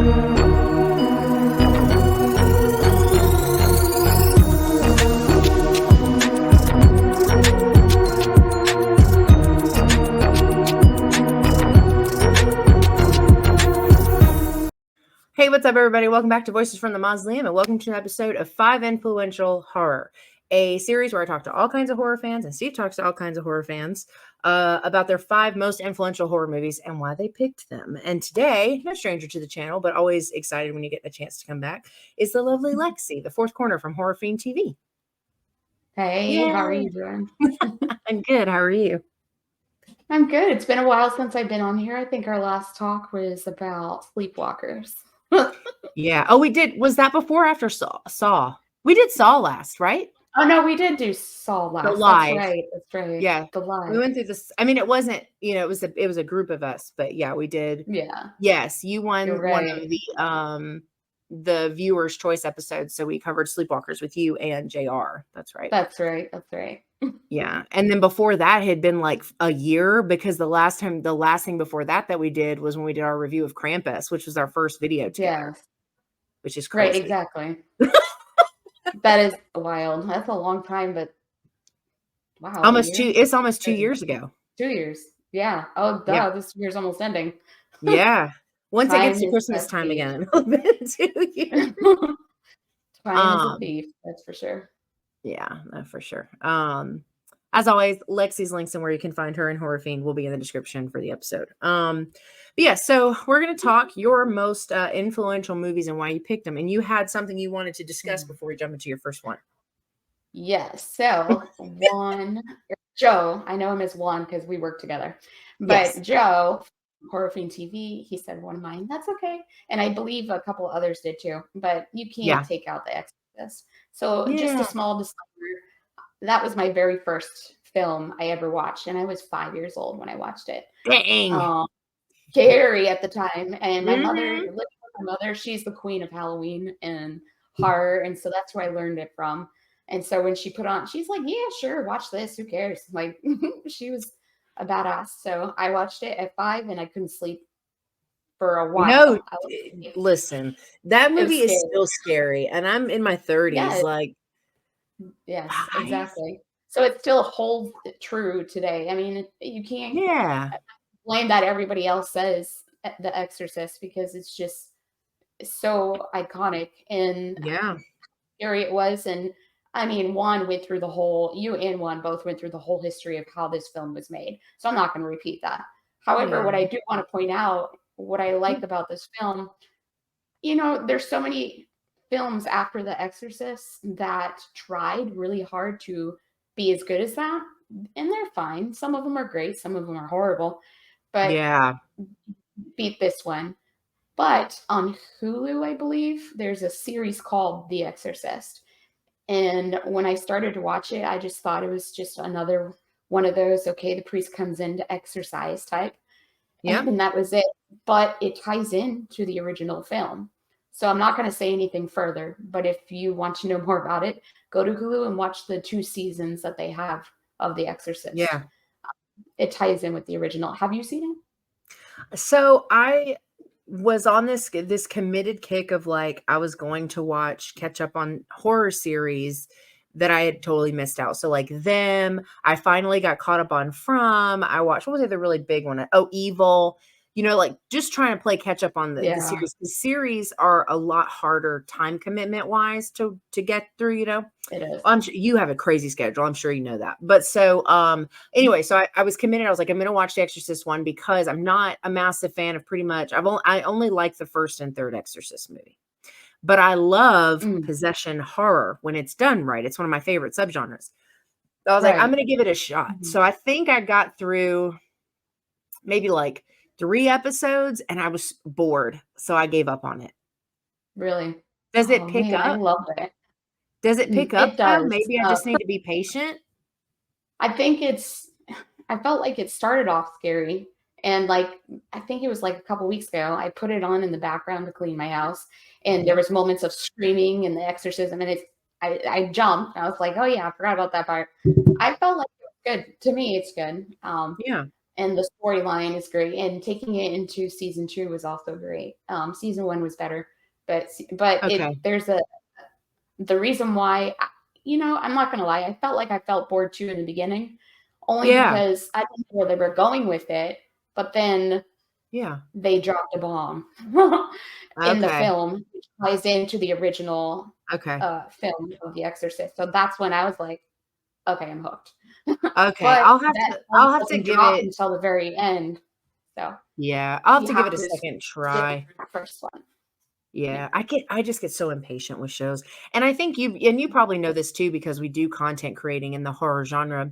Hey, what's up, everybody? Welcome back to Voices from the Mausoleum, and welcome to an episode of 5 Influential Horror, a series where I talk to all kinds of horror fans, and Steve talks to all kinds of horror fans about their 5 most influential horror movies and why they picked them. And today, no stranger to the channel, but always excited when you get a chance to come back, is the lovely Lexi, the fourth corner from Horror Fiend TV. Hey, Yay! how are you doing? I'm good. How are you? I'm good. It's been a while since I've been on here. I think our last talk was about Sleepwalkers. Yeah. Oh, we did. Was that before or after Saw? We did Saw last, right? Oh, no, we did do Saw last. The live. That's right. That's right. Yeah. The live. We went through this. I mean, it wasn't, it was a group of us, but yeah, we did. Yeah. Yes, you won You're one right. of the viewers' choice episodes. So we covered Sleepwalkers with you and JR. That's right. That's right. That's right. Yeah. And then before that had been like a year, because the last thing before that we did was when we did our review of Krampus, which was our first video together. Yes. Which is crazy. Right, exactly. That is wild. That's a long time, but wow. It's almost 2 years ago. 2 years. Yeah. Oh, duh. Yeah. This year's almost ending. Yeah. Once it gets to Time is Christmas a time thief. again, it'll be 2 years. Time is a thief, that's for sure. Yeah, no, for sure. As always, Lexi's links and where you can find her and Horror Fiend will be in the description for the episode. But yeah, so we're going to talk your most influential movies and why you picked them. And you had something you wanted to discuss before we jump into your first one. Yes. So Joe, I know him as Juan because we work together. But Yes. Joe, Horror Fiend TV, he said one of mine. That's okay. And I believe a couple others did too. But you can't take out The Exorcist. So just a small disclaimer. That was my very first film I ever watched. And I was 5 years old when I watched it. Dang. Scary at the time. And my mother, she's the queen of Halloween and horror. And so that's where I learned it from. And so when she put on, she's like, yeah, sure, watch this. Who cares? Like, she was a badass. So I watched it at 5 and I couldn't sleep for a while. No, listen, that movie is still scary. And I'm in my 30s. Yes. Like, yes, exactly. So it still holds true today. I mean, you can't blame that everybody else says The Exorcist because it's just so iconic and scary it was. And I mean, you and Juan both went through the whole history of how this film was made. So I'm not going to repeat that. However, what I do want to point out, what I like about this film, there's so many films after The Exorcist that tried really hard to be as good as that. And they're fine. Some of them are great. Some of them are horrible. But beat this one. But on Hulu, I believe, there's a series called The Exorcist. And when I started to watch it, I just thought it was just another one of those, okay, the priest comes in to exorcise type. Yeah. And that was it. But it ties into the original film. So I'm not going to say anything further. But if you want to know more about it, go to Hulu and watch the 2 seasons that they have of The Exorcist. Yeah. It ties in with the original. Have you seen it? So I was on this committed kick of like, I was going to catch up on horror series that I had totally missed out. So like Them, I finally got caught up on From. I watched, what was the other really big one? Oh, Evil. Like just trying to play catch up on the series. The series are a lot harder time commitment wise to get through, It is. You have a crazy schedule. I'm sure you know that. But so anyway, so I was committed. I was like, I'm going to watch The Exorcist one because I'm not a massive fan of pretty much. I only like the first and third Exorcist movie. But I love possession horror when it's done right. It's one of my favorite subgenres. So I was like, I'm going to give it a shot. So I think I got through maybe like 3 episodes and I was bored. So I gave up on it. Really? Does it pick up? I love it. Does it pick up? It does. Maybe I just need to be patient. I felt like it started off scary. And like, I think it was like a couple weeks ago, I put it on in the background to clean my house. And there was moments of screaming and the exorcism. And I jumped. I was like, oh yeah, I forgot about that part. I felt like it was good. To me, it's good. Yeah. and the storyline is great, and taking it into season 2 was also great. Season 1 was better, but Okay. the reason why, I'm not gonna lie, I felt bored too in the beginning, only Yeah. because I didn't know where they were going with it, but then Yeah. they dropped a bomb in the Okay. film, which ties into the original, Okay. film of The Exorcist, so that's when I was like, "Okay, I'm hooked." Okay. But that bomb I'll have to doesn't give drop it until the very end, so yeah, I'll have you to give have it a to second sit try. through the first one. Yeah. Yeah, I just get so impatient with shows. And I think you probably know this too because we do content creating in the horror genre.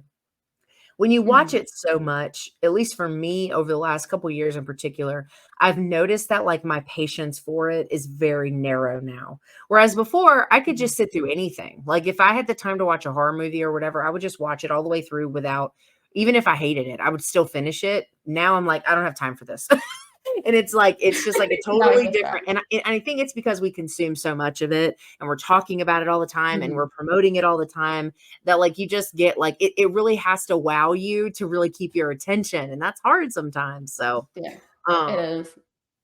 When you watch Mhm. it so much, at least for me over the last couple years in particular, I've noticed that like my patience for it is very narrow now. Whereas before, I could Mhm. just sit through anything. Like if I had the time to watch a horror movie or whatever, I would just watch it all the way through without even if I hated it, I would still finish it. Now I'm like, I don't have time for this. And it's like it's just like a No, I totally get that. different and I think it's because we consume so much of it and we're talking about it all the time and Mhm. we're promoting it all the time that like you just get like it really has to wow you to really keep your attention and that's hard sometimes. So Yeah, it um is.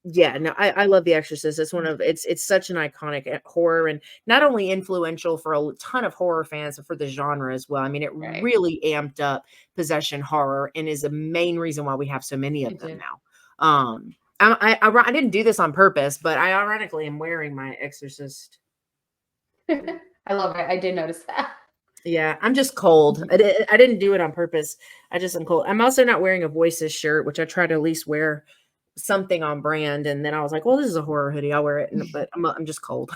yeah, no, I love The Exorcist. It's one of it's such an iconic horror and not only influential for a ton of horror fans, but for the genre as well. I mean, it Right. really amped up possession horror and is a main reason why we have so many of It them did. now. I didn't do this on purpose, but I ironically am wearing my Exorcist. I love it. I did notice that. Yeah, I'm just cold. I didn't do it on purpose. I just am cold. I'm also not wearing a Voices shirt, which I try to at least wear something on brand. And then I was like, well, this is a horror hoodie. I'll wear it. But I'm just cold.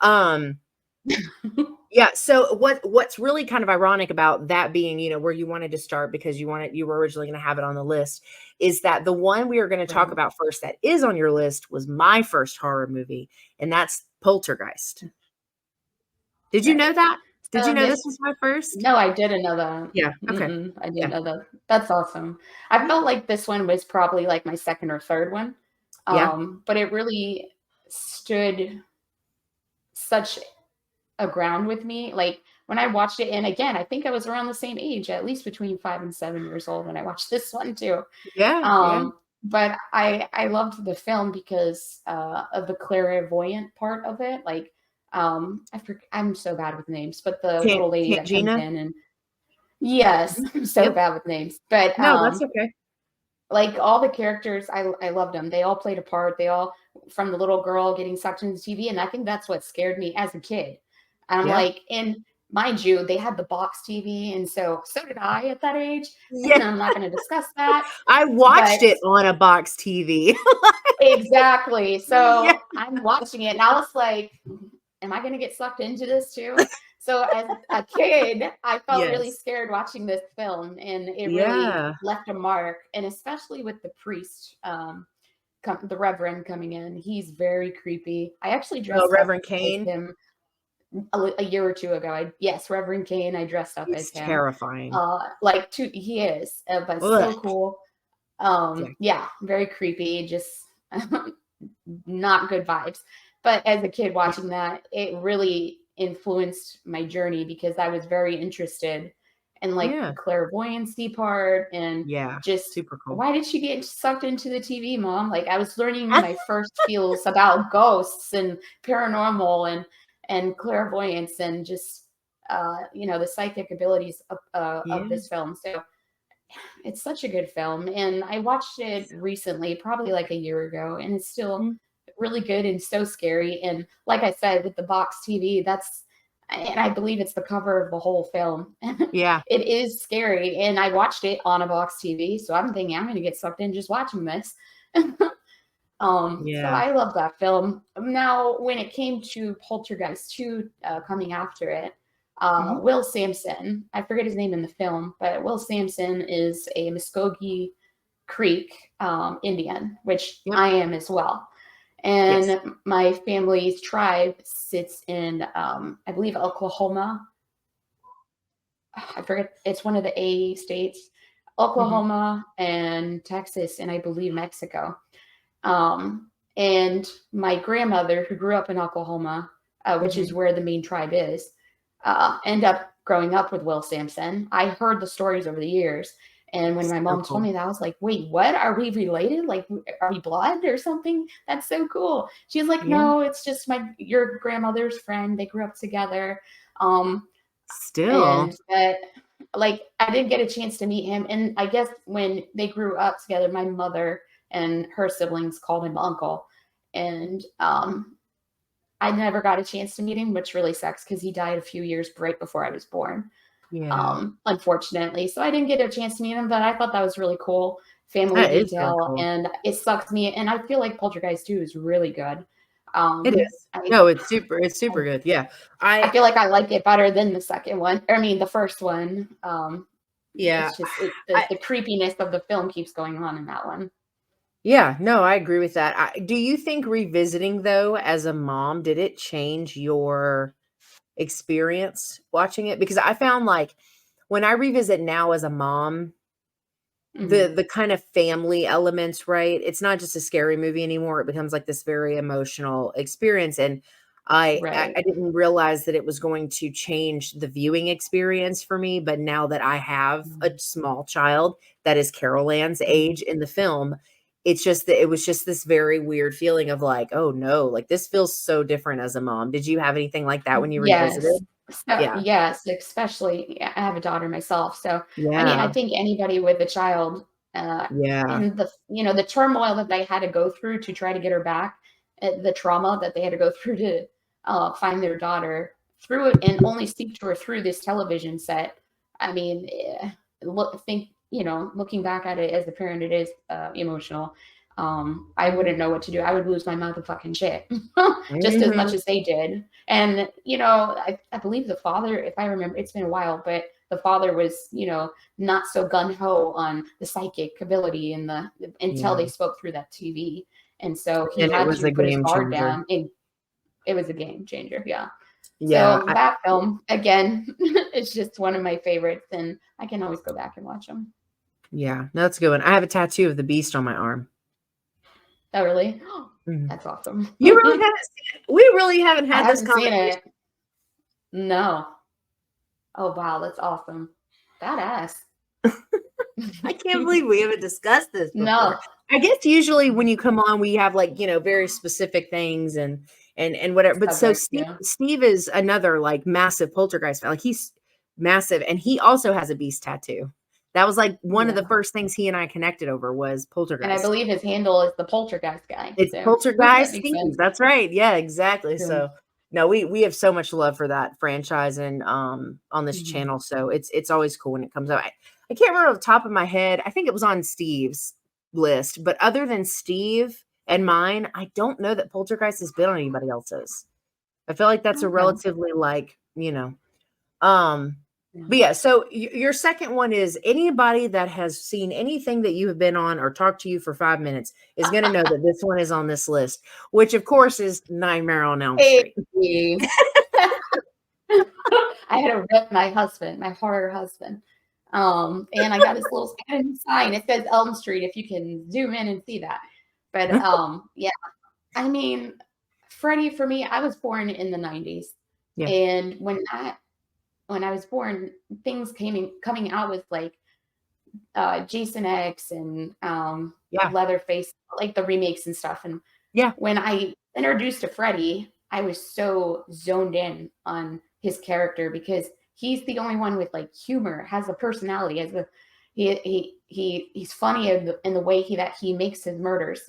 um, yeah. So what's really kind of ironic about that being, where you wanted to start because you were originally going to have it on the list is that the one we are going to talk Right. about first that is on your list was my first horror movie, and that's Poltergeist. Did you know Right. that? Did you So know this this was my first? No, I didn't know that. Yeah. Okay. I didn't Yeah. know that. That's awesome. I felt like this one was probably like my second or third one. Yeah. But it really stood such a ground with me. Like when I watched it, and again, I think I was around the same age, at least between 5 and 7 years old when I watched this one too. Yeah. Yeah. But I loved the film because of the clairvoyant part of it. Like I'm so bad with names, but the little lady that comes Gina. in and yes, Mhm. I'm so Yep. bad with names. But No, that's okay. like all the characters, I loved them. They all played a part. They all from the little girl getting sucked into TV, and I think that's what scared me as a kid. And I'm Yeah. like, and mind you, they had the box TV, and so did I at that age. Yeah. And I'm not going to discuss that, I but watched it on a box TV. exactly. Yeah. So I'm watching it, and I was like, am I going to get sucked into this too? So as a kid, I felt really Yes. scared watching this film, and it really Yeah. left a mark. And especially with the priest, the Reverend coming in, he's very creepy. I actually Oh, dressed up Reverend as Kane. him a year or two ago. Yes, Reverend Kane. I dressed up as He's him. terrifying. He is, but Ugh. so cool. Yeah. Yeah, very creepy. Just not good vibes. But as a kid Yeah. watching that, it really influenced my journey because I was very interested in like the Yeah. clairvoyancy part and Yeah. just Super cool. why did she get sucked into the TV, mom? Like I was learning my first feels about ghosts and paranormal and clairvoyance and just the psychic abilities of Yeah. this film. So it's such a good film, and I watched it recently, probably like a year ago, and it's still Mhm. really good and so scary. And like I said, with the box TV, and I believe it's the cover of the whole film. Yeah. It is scary, and I watched it on a box TV, so I'm thinking I'm going to get sucked in just watching this. So Yeah. I love that film. Now, when it came to Poltergeist 2 coming after it, Mhm. Will Sampson, I forget his name in the film, but Will Sampson is a Muskogee Creek Indian, which Yep. I am as well. Yes. And my family's tribe sits in, I believe, Oklahoma. I forget, it's one of the A states, Mhm. Oklahoma and Texas, and I believe Mexico. And my grandmother, who grew up in Oklahoma, which is Mhm. where the main tribe is, ended up growing up with Will Sampson. I heard the stories over the years, And when my So mom told cool. me that, I was like, wait, what? Are we related? Like, are we blood or something? That's so cool. She's like, Yeah. no, it's just your grandmother's friend. They grew up together. Um, Still. and that, like, I didn't get a chance to meet him. And I guess when they grew up together, my mother and her siblings called him uncle. And I never got a chance to meet him, which really sucks because he died a few years right before I was born, Yeah. unfortunately. So I didn't get a chance to meet him, but I thought that was really cool family That is really detail. cool. And it sucks me. And I feel like Poltergeist 2 is really good. It is. I, No, it's super good. Yeah. I feel like I like it better than the second one. Or, I mean, the first one. Yeah. It's just I the creepiness of the film keeps going on in that one. Yeah, no, I agree with that. Do you think revisiting though as a mom, did it change your experience watching it? Because I found like when I revisit now as a mom, Hmm. the kind of family elements, right? It's not just a scary movie anymore. It becomes like this very emotional experience. And Right. I didn't realize that it was going to change the viewing experience for me. But now that I have a Mhm. small child that is Carol Ann's Mhm. age in the film, it's just that it was just this very weird feeling of like, oh no, like this feels so different as a mom. Did you have anything like that when you revisited? Yes. So Yeah. yes, especially I have a daughter myself. So, I mean, I Yeah. think anybody with a child, uh, Yeah. and the turmoil that they had to go through to try to get her back, the trauma that they had to go through to, find their daughter through it and only speak to her through this television set. I mean, looking back at it as a parent, it is, emotional. I wouldn't know what to do. I would lose my motherfucking shit just as much Mhm. as they did. And, I believe the father, if I remember, it's been a while, but the father was, not so gun ho on the psychic ability and until Yeah. they spoke through that TV. And so he And it had was to a put his game guard changer. down, and it was a game changer. Yeah. Yeah, So that film, again, is just one of my favorites, and I can always go back and watch them. yeah, no, that's a good one. I have a tattoo of the beast on my arm. Oh, really? Mhm. That's awesome. You really haven't seen it? We really haven't I had this haven't seen conversation. it. No. Oh, wow, that's awesome. Badass. I can't believe we haven't discussed this before. No. I guess usually when you come on, we have like, very specific things and whatever. But so Subjects, Steve yeah. Steve is another like massive poltergeist fan. Like he's massive and he also has a beast tattoo. That was like one of the Yeah. first things he and I connected over was And I poltergeist. believe his handle is the Poltergeist guy, It's so that Poltergeist makes Steve, sense. that's right, yeah, exactly, Yeah. so, no, we have so much love for that franchise and, on this Mhm. channel, so it's always cool when it comes out. I can't remember off the top of my head, I think it was on Steve's list, but other than Steve and mine, I don't know that Poltergeist has been on anybody else's. I feel like that's a Okay. relatively, like, um, Yeah. but yeah, so your second one is anybody that has seen anything that you have been on or talked to you for 5 minutes is gonna know that this one is on this list, which of course is Nightmare on Elm Hey. Street. I had to rip my husband, my horror husband. And I got this little sign. It says Elm Street, if you can zoom in and see that. But yeah, I mean, Freddie for me, I was born in the 90s. Yeah, And when I was born, things coming out with like Jason X and yeah, Leatherface, like the remakes and stuff. And yeah, when I introduced to Freddie, I was so zoned in on his character because he's the only one with like humor, has a personality, has a he's funny in the way that he makes his murders.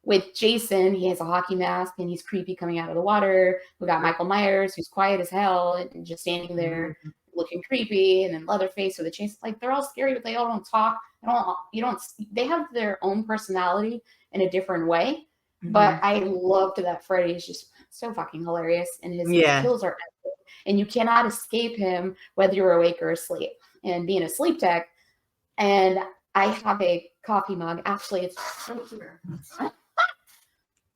With Jason, he has a hockey mask and he's creepy coming out of the water. We got Michael Myers, who's quiet as hell and just standing there mhm, looking creepy, and then Leatherface with a chainsaw. Like they're all scary, but they all don't talk. They don't. You don't. They have their own personality in a different way. But mhm. I loved that Freddy is just so fucking hilarious, and his Yeah, kills are epic, and you cannot escape him whether you're awake or asleep. And being a sleep tech, and I have a coffee mug. Actually, it's right here.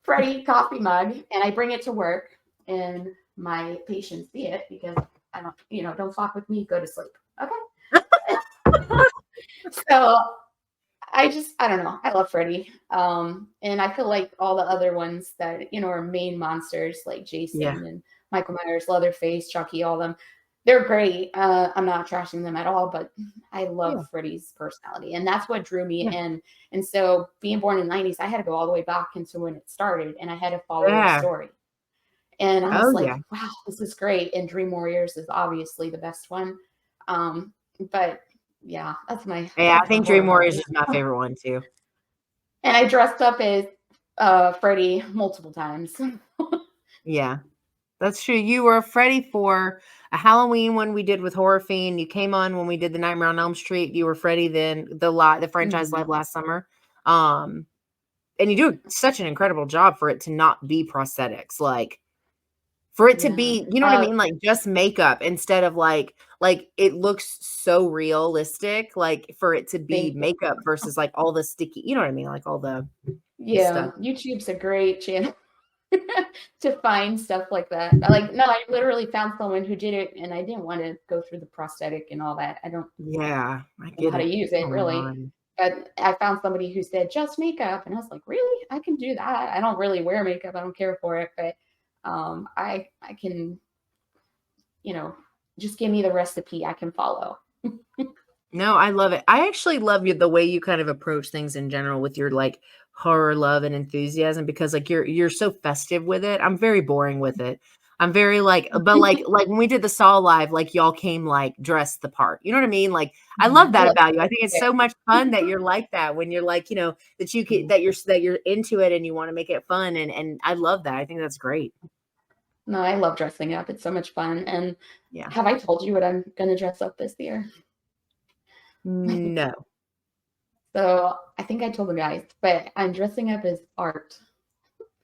Freddie coffee mug, and I bring it to work, and my patients see it because I don't fuck with me, go to sleep. Okay. So I don't know. I love Freddy. And I feel like all the other ones that, are main monsters like yeah, Jason and Michael Myers, Leatherface, Chucky, all of them, They're great. I'm not trashing them at all, but I Yeah. love Freddie's personality, and that's what drew me Yeah. in. And so, being born in the 90s, I had to go all the way back into when it started, and I had to follow the Yeah. story. And I Oh was like, yeah. wow, this is great. And Dream Warriors is obviously the best one. But yeah, Yeah, I that's my think Dream horror Warriors hobby. is my favorite one too. And I dressed up as Freddie multiple times. Yeah. That's true. You were Freddy for a Halloween one we did with Horror Fiend. You came on when we did the Nightmare on Elm Street. You were Freddy then the franchise Mhm. live last summer. Um, and you do such an incredible job for it to not be prosthetics. Like for it to Yeah. be, you know what I mean? Like just makeup instead of like it looks so realistic, like for it to be Thank you. makeup versus like all the sticky, you know what I mean? Like all the Yeah, stuff. YouTube's a great channel to find stuff like that. Like, no, I literally found someone who did it, and I didn't want to go through the prosthetic and all that. I don't Yeah, I know get how to it. use it Come really. on. But I found somebody who said just makeup, and I was like, really? I can do that. I don't really wear makeup. I don't care for it, but I can, you know, just give me the recipe I can follow. No, I love it. I actually love the way you kind of approach things in general with your like horror love and enthusiasm because like you're so festive with it. I'm very boring with it. I'm very like, but like when we did the Saw live, like y'all came like dressed the part. You know what I mean? Like I love I that love about you. I think it's it. so much fun that you're like that when you're like, that you can that you're into it and you want to make it fun and I love that. I think that's great. No, I love dressing up. It's so much fun. And Yeah. have I told you what I'm going to dress up this year? No. So I think I told the guys, but I'm dressing up as Art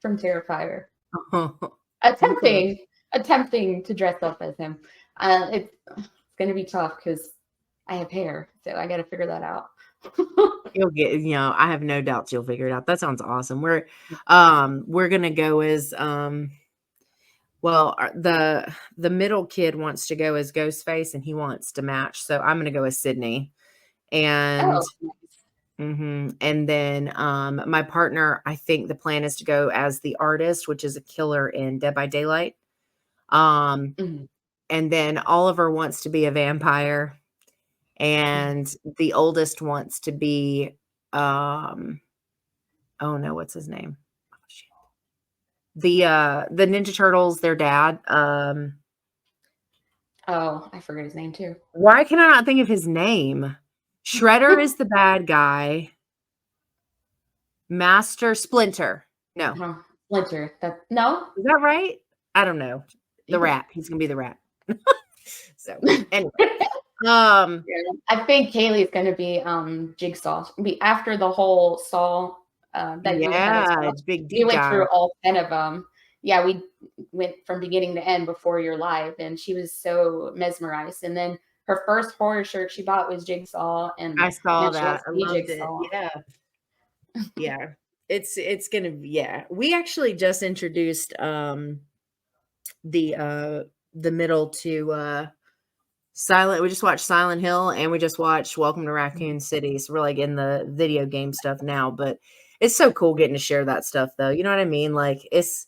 from Terrifier. Okay. Attempting to dress up as him. It's going to be tough because I have hair, so I got to figure that out. You'll get, I have no doubts you'll figure it out. That sounds awesome. We're gonna go as well, the middle kid wants to go as Ghostface and he wants to match. So I'm gonna go as Sydney. And Oh, nice. and then my partner, I think the plan is to go as the artist, which is a killer in Dead by Daylight. Um, Mhm. and then Oliver wants to be a vampire, and the oldest wants to be oh no, what's his name? Oh, shit. The Ninja Turtles, their dad. Oh, I forget his name too. Why can I not think of his name? Shredder is the bad guy. Master Splinter. No. Uh-huh. Splinter. No. Is that right? I don't know. The Yeah. rat. He's gonna be the rat. So anyway. Um Yeah. I think Kaylee's going to be Jigsaw. Be after the whole Saw that we had as yeah, well. it's big We D went guy. through all 10 of them. Yeah, we went from beginning to end before your live, and she was so mesmerized. And then her first horror shirt she bought was Jigsaw, and I saw now she that. wants I to be loved it. Jigsaw. Yeah. Yeah. It's gonna be, yeah. We actually just introduced the middle to we just watched Silent Hill and we just watched Welcome to Raccoon City. So we're like in the video game stuff now, but it's so cool getting to share that stuff though. You know what I mean? Like it's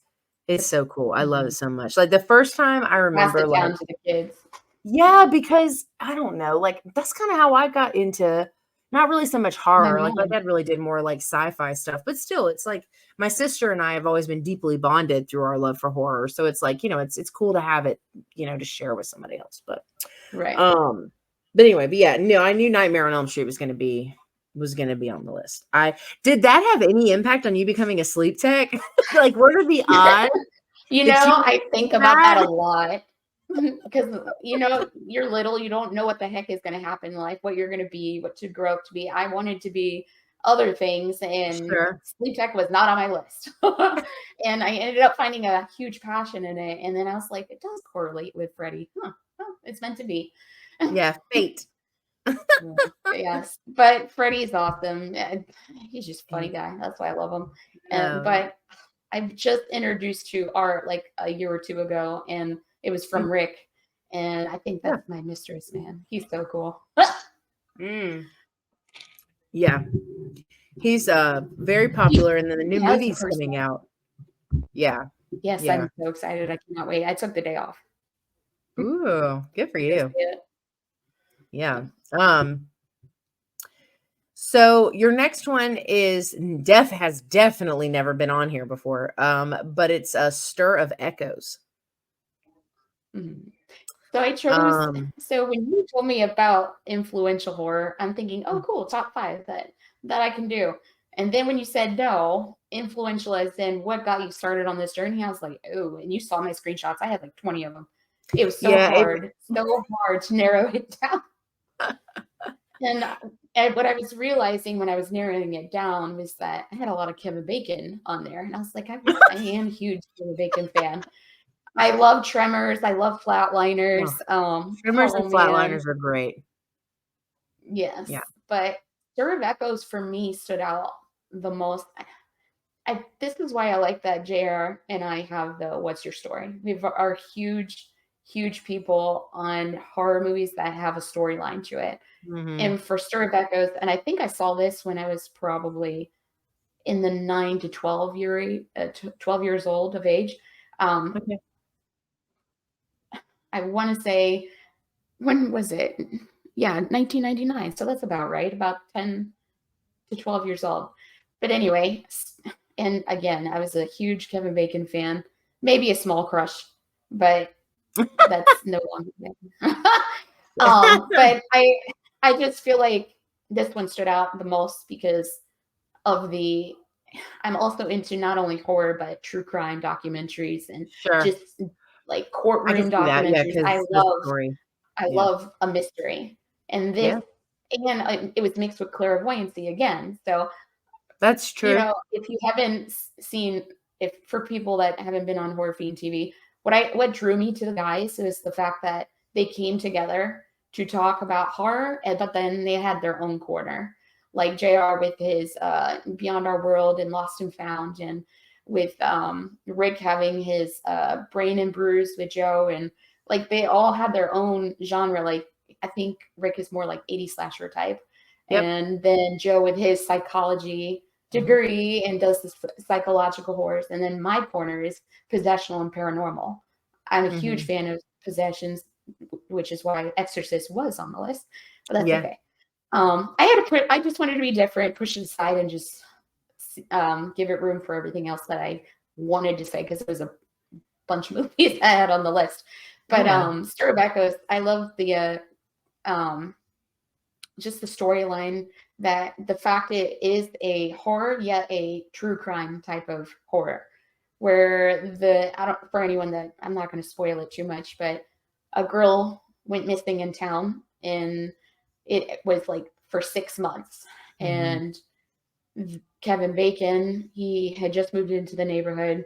so cool. I love it Mhm. so much. Like the first time I Pass remember it like down to the kids. yeah, because I don't know, like that's kind of how I got into not really so much My horror. Like my mom. dad really did more like sci-fi stuff, but still it's like my sister and I have always been deeply bonded through our love for horror. So it's like, it's cool to have it, to share with somebody else. Right. Um, but anyway, but yeah, no, I knew Nightmare on Elm Street was gonna be on the list. I did that have any impact on you becoming a sleep tech? Like, what are the odds that you I think did about that a that? lot because you're little, you don't know what the heck is going to happen in life, what you're going to be, what to grow up to be. I wanted to be other things, and Sure. sleep tech was not on my list. And I ended up finding a huge passion in it. And then I was like, it does correlate with Freddie. Huh, oh, it's meant to be. Yeah, fate. Yeah, yes, but Freddie's awesome. He's just a funny guy. That's why I love him. And Oh, but I've just introduced to art like a year or two ago, and it was mm, from Rick. And I think yeah. that's my mistress, man. He's so cool. Mm, yeah. He's very he, popular and then the he new has a movie's coming personality. out. Yeah. Yes, Yeah. I'm so excited. I cannot wait. I took the day off. Ooh, good for To see you. it. Yeah. So your next one has definitely never been on here before. But it's a Stir of Echoes. Mhm. So I chose Um, so when you told me about influential horror, I'm thinking, "Oh, mm, cool, top 5 that I can do." And then when you said no, influential as in what got you started on this journey, I was like, "Oh," and you saw my screenshots. I had like 20 of them. It was yeah, so hard to narrow it down. And, what I was realizing when I was narrowing it down was that I had a lot of Kevin Bacon on there, and I was like, I am a huge Kevin Bacon fan. I love Tremors, I love oh, Flatliners, Tremors oh and man, Flatliners are great. yes, Yeah. but Stir of Echoes for me stood out the most. This is why I like that JR and I have the "What's Your Story?" We are huge people on horror movies that have a storyline to it. Hmm. And for Stir of Echoes, and I think I saw this when I was probably in the 9 to 12 years old of age. Um, Okay. I want to say, when was it? Yeah, 1999. So that's about right, about 10 to 12 years old. But anyway, and again, I was a huge Kevin Bacon fan, maybe a small crush, but that's no longer there. But I just feel like this one stood out the most because of the I'm also into not only horror but true crime documentaries and Sure. just like I can courtroom see that. Yeah, documentaries. because the story. I Yeah. love a mystery. And this Yeah, and it was mixed with clairvoyancy again. So, that's true. if you haven't seen if for people that haven't been on Horror Fiend TV, what drew me to the guys is the fact that they came together to talk about horror, but then they had their own corner. Like JR with his Beyond Our World and Lost and Found, and with Rick having his Brain and Bruise with Joe, and like they all had their own genre. Like I think Rick is more like 80 slasher type, Yep. and then Joe with his psychology degree and does the psychological horrors. And then my corner is possessional and paranormal. I'm a huge Hmm. fan of possessions, which is why Exorcist was on the list, but that's Yeah. okay. I just wanted to be different, push it aside, and just give it room for everything else that I wanted to say because it was a bunch of movies I had on the list. But Yeah. Stir of Echoes, I love the um, just the storyline, that the fact it is a horror yet a true crime type of horror, where I don't, for anyone that, I'm not going to spoil it too much, but a girl went missing in town, and it was like for 6 months. Hmm. And Kevin Bacon, he had just moved into the neighborhood,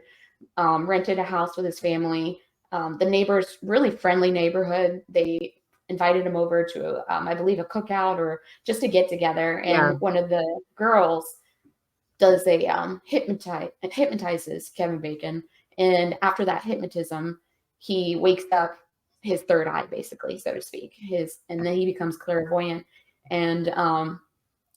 rented a house with his family. The neighbors, really friendly neighborhood. They invited him over to, I believe, a cookout or just to get together. Yeah. And one of the girls does a hypnotizes Kevin Bacon, and after that hypnotism, he wakes up his third eye, basically, so to speak. And then he becomes clairvoyant, and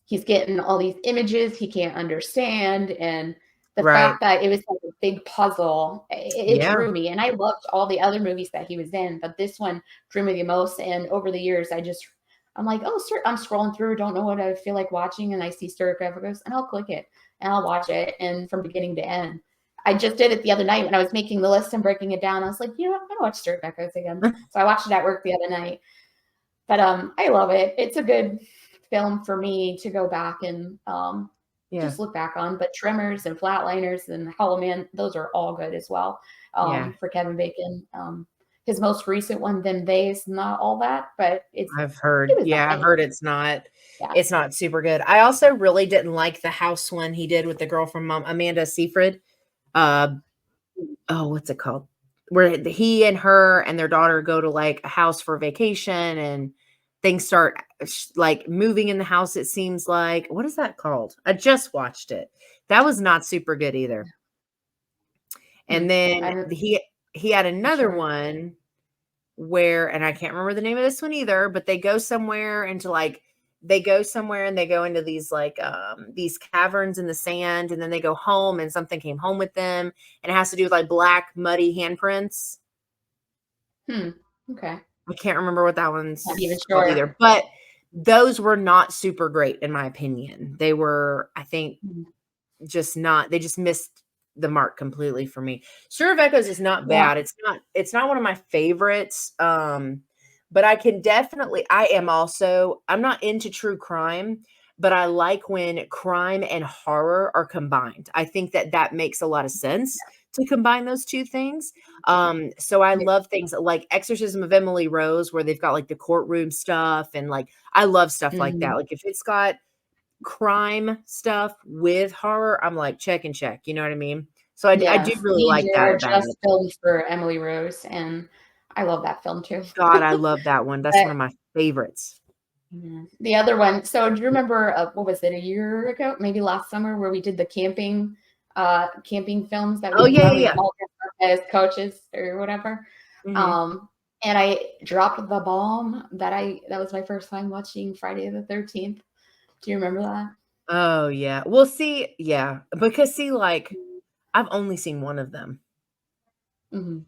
he's getting all these images he can't understand, and the Right. fact that it was like a big puzzle, it Yeah. drew me. And I loved all the other movies that he was in, but this one drew me the most. And over the years, I'm like, oh, sir, I'm scrolling through, don't know what I feel like watching, and I see Stir Echoes, and I'll click it and I'll watch it, and from beginning to end. I just did it the other night when I was making the list and breaking it down. I was like, you know what, I'm gonna watch Stir Echoes again. So I watched it at work the other night. But I love it. It's a good film for me to go back and Yeah. just look back on. But Tremors and Flatliners and Hollow Man, those are all good as well, Yeah. for Kevin Bacon. His most recent one, Them They, is not all that, but I've it heard. was Yeah, I've nice. heard Yeah. it's not super good. I also really didn't like the house one he did with the girl from Amanda Seyfried. Uh oh, what's it called? Where he and her and their daughter go to like a house for vacation and things start like moving in the house, it seems like. What is that called? I just watched it. That was not super good either. Hmm. And then I'm he had not another sure. one where, and I can't remember the name of this one either, but they go somewhere into like they go somewhere and they go into these caverns in the sand, and then they go home and something came home with them, and it has to do with like black muddy handprints. Hmm. Okay. I can't remember what that one's Not even called sure. either, but those were not super great in my opinion. They were, I think, Mhm. just not, they just missed the mark completely for me. Stir of Echoes is not Yeah. bad. It's not one of my favorites. But I can definitely, I'm not into true crime, but I like when crime and horror are combined. I think that that makes a lot of sense to combine those two things. So I Yeah. love things like Exorcism of Emily Rose, where they've got like the courtroom stuff, and like I love stuff like that. Mhm. Like if it's got crime stuff with horror, I'm like, check and check, you know what I mean? So I do Yes. really Me like and that Jared about it. just filmed for Emily Rose, and I love that film too. God, I love that one. That's But one of my favorites. the other one, so do you remember, what was it, a year ago, maybe last summer, where we did the camping films that Oh, yeah, where yeah, we yeah. all dressed up as coaches or whatever? Mhm. Um, and I dropped the bomb that was my first time watching Friday the 13th. Do you remember that? Oh, yeah. Well, see, yeah, because see, like, I've only seen one of them, Mhm.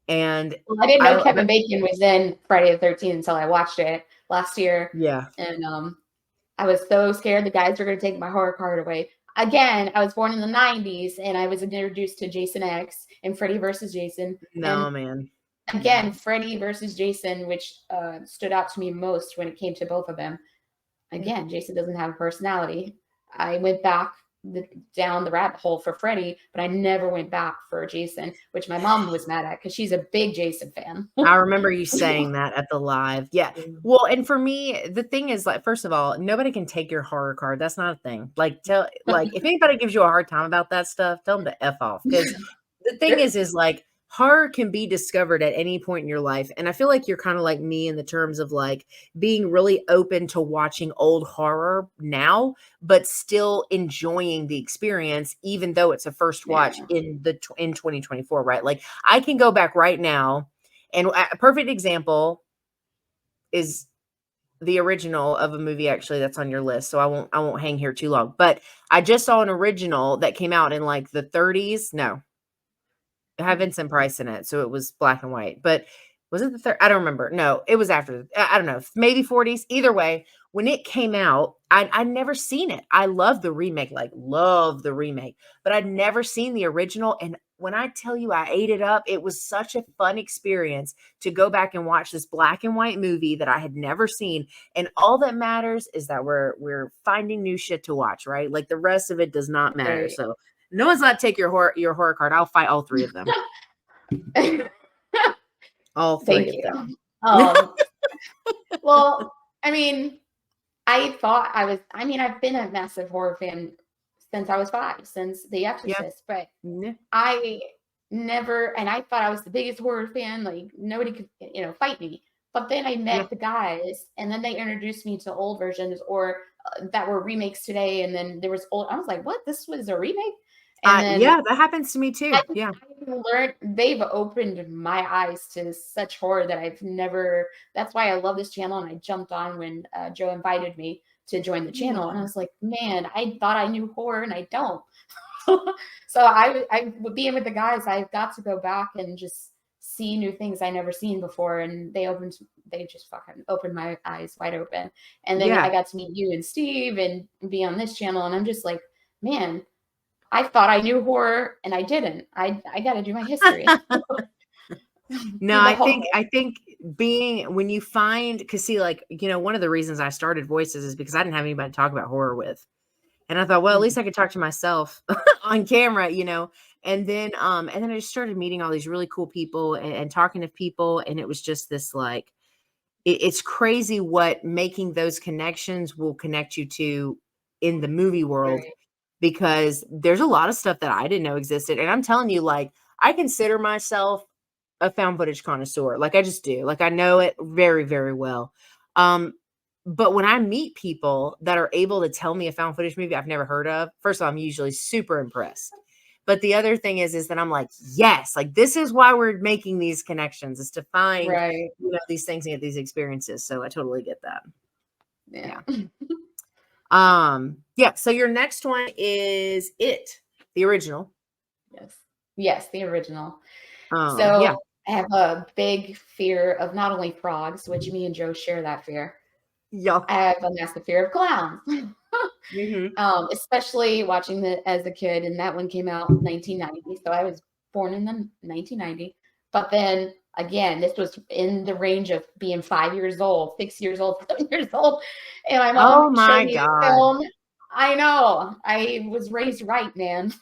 and Well, I didn't know I Kevin Bacon was in Friday the 13th until I watched it last year, yeah. and, I was so scared the guys were gonna take my horror card away. Again, I was born in the '90s, and I was introduced to Jason X and Freddy versus Jason, No, and man. again, No. Freddy versus Jason, which, stood out to me most when it came to both of them. Yeah. Again, Jason doesn't have a personality. I went back down the rabbit hole for Freddy, but I never went back for Jason, which my mom was mad at because she's a big Jason fan. I remember you saying that at the live. Yeah. Well, and for me, the thing is, like, first of all, nobody can take your horror card. That's not a thing. Like, if anybody gives you a hard time about that stuff, tell them to F off. Because the thing is like, horror can be discovered at any point in your life. And I feel like you're kind of like me in the terms of like being really open to watching old horror now, but still enjoying the experience, even though it's a first watch Yeah. in 2024, right? Like, I can go back right now, and a perfect example is the original of a movie actually that's on your list. So I won't hang here too long. But I just saw an original that came out in like the 30s. No, it had Vincent Price in it, so it was black and white. But was it the third? I don't remember. No, it was after. I don't know, maybe 40s. Either way, when it came out, I'd never seen it. I love the remake, like love the remake, but I'd never seen the original. And when I tell you I ate it up, it was such a fun experience to go back and watch this black and white movie that I had never seen. And all that matters is that we're finding new shit to watch, right? Like the rest of it does not matter. Right. So no one's allowed to take your horror card. I'll fight all three of them. All three Thank of you. them. Well, I mean, I've been a massive horror fan since I was 5, since The Yeah. Exorcist, but Yeah. I never, and I thought I was the biggest horror fan, like nobody could, fight me. But then I Yeah. met the guys, and then they introduced me to old versions or that were remakes today. And then there was old, I was like, what? This was a remake? And then Yeah, that happens to me too. Yeah. they've opened my eyes to such horror that I've never, that's why I love this channel. And I jumped on when Joe invited me to join the channel. And I was like, man, I thought I knew horror and I don't. So being with the guys, I've got to go back and just see new things I never seen before. And they just fucking opened my eyes wide open. And then I Yeah. got to meet you and Steve and be on this channel. And I'm just like, man, I thought I knew horror and I didn't. I got to do my history. No, Do the I think being when you find, cause see, like, one of the reasons I started Voices is because I didn't have anybody to talk about horror with. And I thought, well, at least I could talk to myself on camera. And then I just started meeting all these really cool people and talking to people. And it was just this like, it's crazy what making those connections will connect you to in the movie world, Right. because there's a lot of stuff that I didn't know existed. And I'm telling you, like, I consider myself a found footage connoisseur. Like, I just do. Like, I know it very, very well. Um, but when I meet people that are able to tell me a found footage movie I've never heard of, first of all, I'm usually super impressed. But the other thing is that I'm like, yes, like this is why we're making these connections, is to find, Right. these things and get these experiences. So I totally get that. Yeah. Yeah. Yeah. So your next one is the original. Yes. Yes, the original. Oh, So yeah. I have a big fear of not only frogs, which me and Joe share that fear. Yeah. I have a massive fear of clowns. Mm-hmm. Especially watching it as a kid, and that one came out 1990. So I was born in the 1990. But then again, this was in the range of being 5 years old, 6 years old, 7 years old, and my mom Oh showed my me the God. film. I know, I was raised right, man.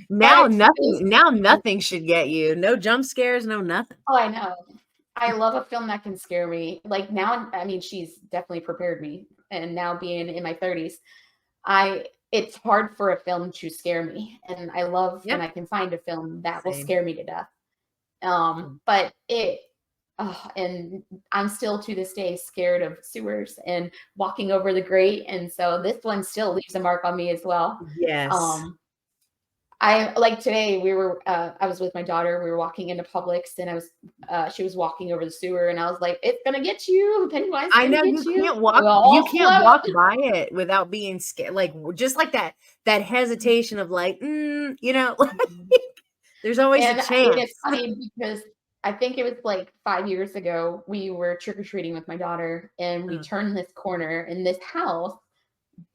Now But nothing, now nothing should get you. No jump scares, no nothing. oh, I know. I love a film that can scare me. Like now, I mean, she's definitely prepared me. And now being in my 30s, it's hard for a film to scare me. And I love when Yeah. I can find a film that will Same. scare me to death. But and I'm still to this day scared of sewers and walking over the grate. And so this one still leaves a mark on me as well. Yes. Um, I like today I was with my daughter, we were walking into Publix and she was walking over the sewer and I was like, it's gonna get you, Pennywise is I gonna know get you. We you all can't float. walk by it without being scared. Like just like that hesitation of like, like there's always a And it's chance. funny because I think it was like 5 years ago, we were trick-or-treating with my daughter and we Uh, turned this corner and this house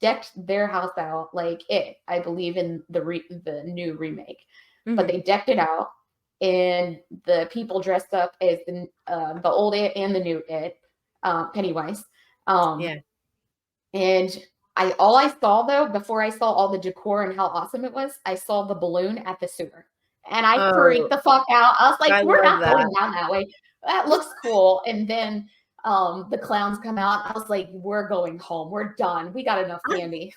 decked their house out like I believe in the new remake, but mhm. they decked it out, and the people dressed up as the old it and the new it, Pennywise. Um, Yeah. and all I saw though before I saw all the decor and how awesome it was, I saw the balloon at the sewer, and I Oh, freaked the fuck out. I was like, I "We're love not that. going down that way. That looks cool." And then the clowns come out. I was like, "We're going home. We're done. We got enough candy."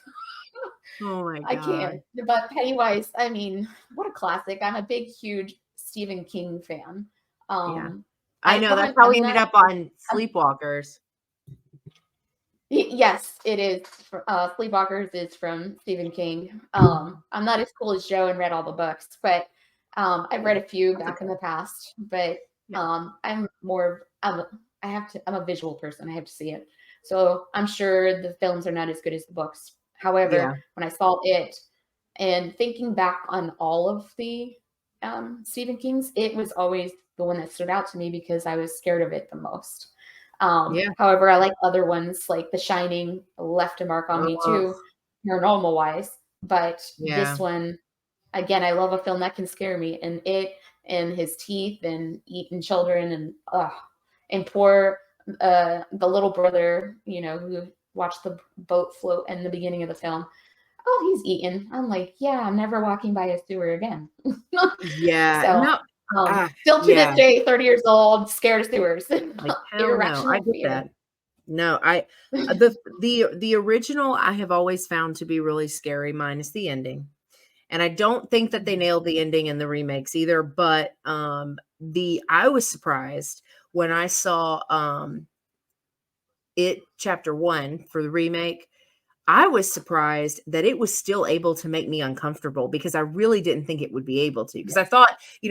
Oh my I God. can't. But Pennywise, I mean, what a classic. I'm a big, huge Stephen King fan. Yeah. Um, I know that's I how we mean, ended up on I'm Sleepwalkers. yes, it is. Sleepwalkers is from Stephen King. I'm not as cool as Joe and read all the books, but I've read a few That's back in okay. the past. But Yeah. I'm more. I'm a visual person. I have to see it. So I'm sure the films are not as good as the books. Yeah. However, when I saw it, and thinking back on all of the Stephen King's, it was always the one that stood out to me because I was scared of it the most. Yeah. However, I like other ones like The Shining left a mark on me Oh, too, paranormal wise. But this yeah. one, again, I love a film that can scare me, and it and his teeth and eating children and poor the little brother, who watched the boat float in the beginning of the film. Oh, he's eaten. I'm like, yeah, I'm never walking by a sewer again. Yeah. So No. still to this Yeah. day, 30 years old, scared of sewers. Like, hell no. I Irrational get fear. that. No, the original I have always found to be really scary, minus the ending. And I don't think that they nailed the ending in the remakes either, but the I was surprised when I saw it chapter 1 for the remake. I was surprised that it was still able to make me uncomfortable because I really didn't think it would be able to. Because Yeah.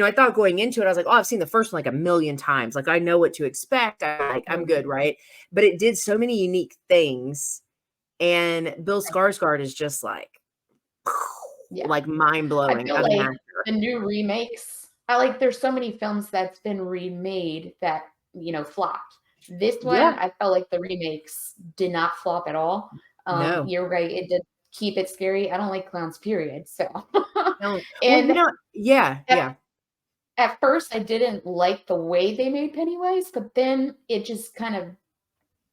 I thought going into it, I was like, oh, I've seen the first one like a million times. Like I know what to expect. I'm good, right? But it did so many unique things. And Bill Skarsgård is just Yeah. like mind I blowing feel of an like actor. the new remakes, I like there's so many films that's been remade that, flopped. This one, Yeah, I felt like the remakes did not flop at all. no, You're right, it did keep it scary. I don't like clowns, period. So no. Well, and yeah, at, yeah, at first I didn't like the way they made Pennywise, but then it just kind of,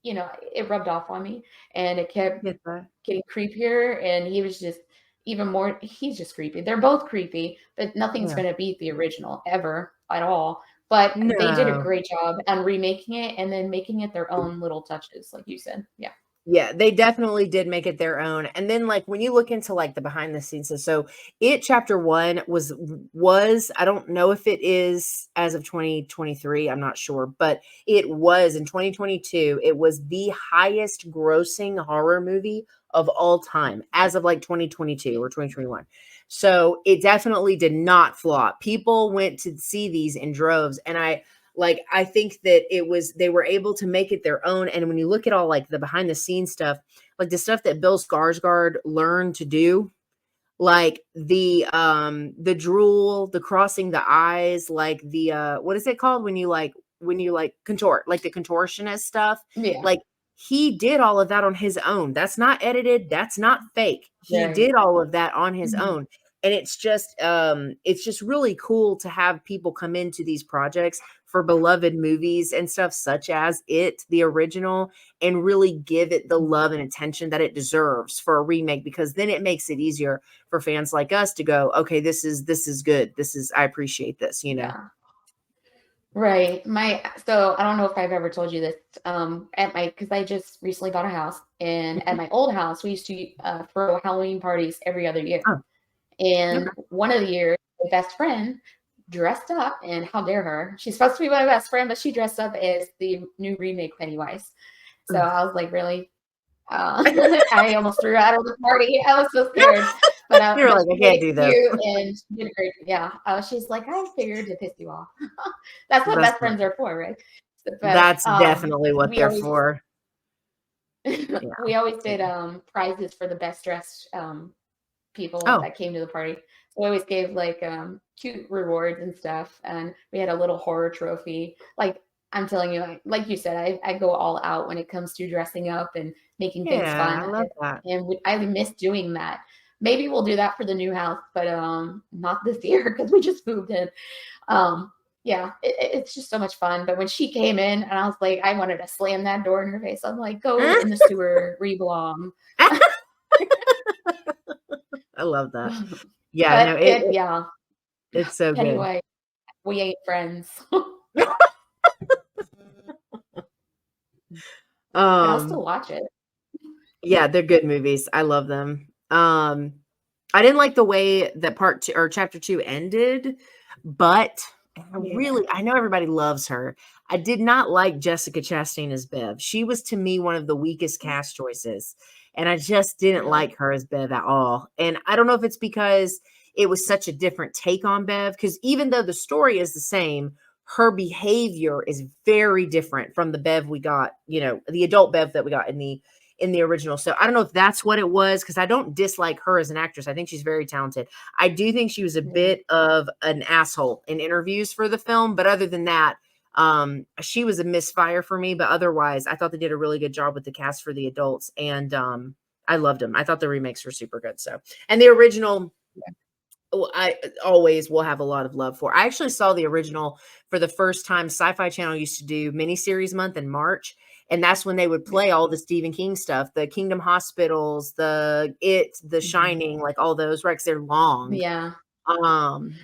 it rubbed off on me and it I kept get that. getting creepier, and he was just he's just creepy. They're both creepy, but nothing's Yeah, gonna beat the original ever at all. But they did a no. great job on remaking it and then making it their own little touches, like you said. Yeah. Yeah, they definitely did make it their own. And then like when you look into like the behind the scenes, so it chapter 1 was I don't know if it is as of 2023, I'm not sure, but it was in 2022, it was the highest grossing horror movie of all time as of like 2022 or 2021. So it definitely did not flop. People went to see these in droves, and I think that they were able to make it their own. And when you look at all like the behind the scenes stuff, like the stuff that Bill Skarsgård learned to do, like the drool, the crossing the eyes, like the what is it called when you like contort, like the contortionist stuff. Yeah. Like he did all of that on his own. That's not edited, that's not fake. He Right. did all of that on his Mhm. own. And it's just really cool to have people come into these projects for beloved movies and stuff such as It, the original, and really give it the love and attention that it deserves for a remake, because then it makes it easier for fans like us to go, okay, this is good. I appreciate this, you know. Yeah. Right. So I don't know if I've ever told you this. At my because I just recently bought a house, and at Mhm. my old house we used to throw Halloween parties every other year. Oh, And okay. one of the years, my best friend dressed up, and how dare her? She's supposed to be my best friend, but she dressed up as the new remake Pennywise. So Ugh. I was like, really? I almost threw her out of the party. I was so scared. You're But like, I she made can't it do this. cute and she did great. Yeah. She's like, I figured to piss you off. That's what That's best not, friends are for, right? But that's definitely what we they're always for. Yeah. we always Yeah. did prizes for the best dressed people Oh, that came to the party. So we always gave like cute rewards and stuff. And we had a little horror trophy. Like I'm telling you, like you said, I go all out when it comes to dressing up and making things yeah, I fun. love that. And I miss doing that. Maybe we'll do that for the new house, but not this year because we just moved in. Um, yeah, it's just so much fun. But when she came in, and I was like, I wanted to slam that door in her face. I'm like, go in the sewer, where you belong. I love that. Yeah, But no, yeah, it's so good. anyway, we ain't friends. But I'll still Um, watch it. yeah, they're good movies. I love them. I didn't like the way that part 2 or chapter 2 ended, but Yeah. I know everybody loves her. I did not like Jessica Chastain as Bev. She was to me one of the weakest cast choices, and I just didn't Really? like her as Bev at all. And I don't know if it's because it was such a different take on Bev, because even though the story is the same, her behavior is very different from the Bev we got, you know, the adult Bev that we got in the original. So I don't know if that's what it was, because I don't dislike her as an actress. I think she's very talented. I do think she was a Yeah. bit of an asshole in interviews for the film, but other than that, she was a misfire for me. But otherwise, I thought they did a really good job with the cast for the adults, and I loved them. I thought the remakes were super good. So, and the original, I always will have a lot of love for. I actually saw the original for the first time. Sci-Fi Channel used to do miniseries month in March, and that's when they would Yeah. play all the Stephen King stuff, the Kingdom Hospitals, the Mhm. Shining, like all those, right? 'Cause they're long. Yeah.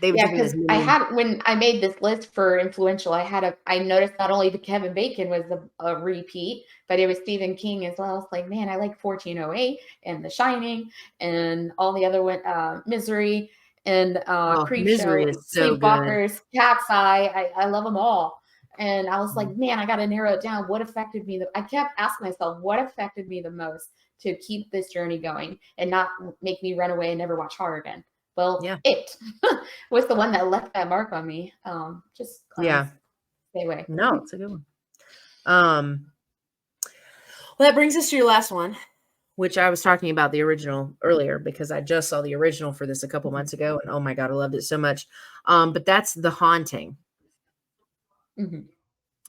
They would Yeah, do them as because I mini. had when I made this list for influential, I noticed not only the Kevin Bacon was a repeat, but it was Stephen King as well. It's like, man, I like 1408 and The Shining and all the other one, Misery and Oh, Misery Creepshow, is so good. Sleepwalkers, Cat's Eye. I love them all. And I was like, Mhm. man, I got to narrow it down. What affected me? I kept asking myself, what affected me the most to keep this journey going and not make me run away and never watch horror again? Well, Yeah. it was the one that left that mark on me. Just clowns, Yeah. stay away. No, it's a good one. Um, well, that brings us to your last one, which I was talking about the original earlier because I just saw the original for this a couple Mhm, months ago, and oh my god, I loved it so much. But that's The Haunting. mhm,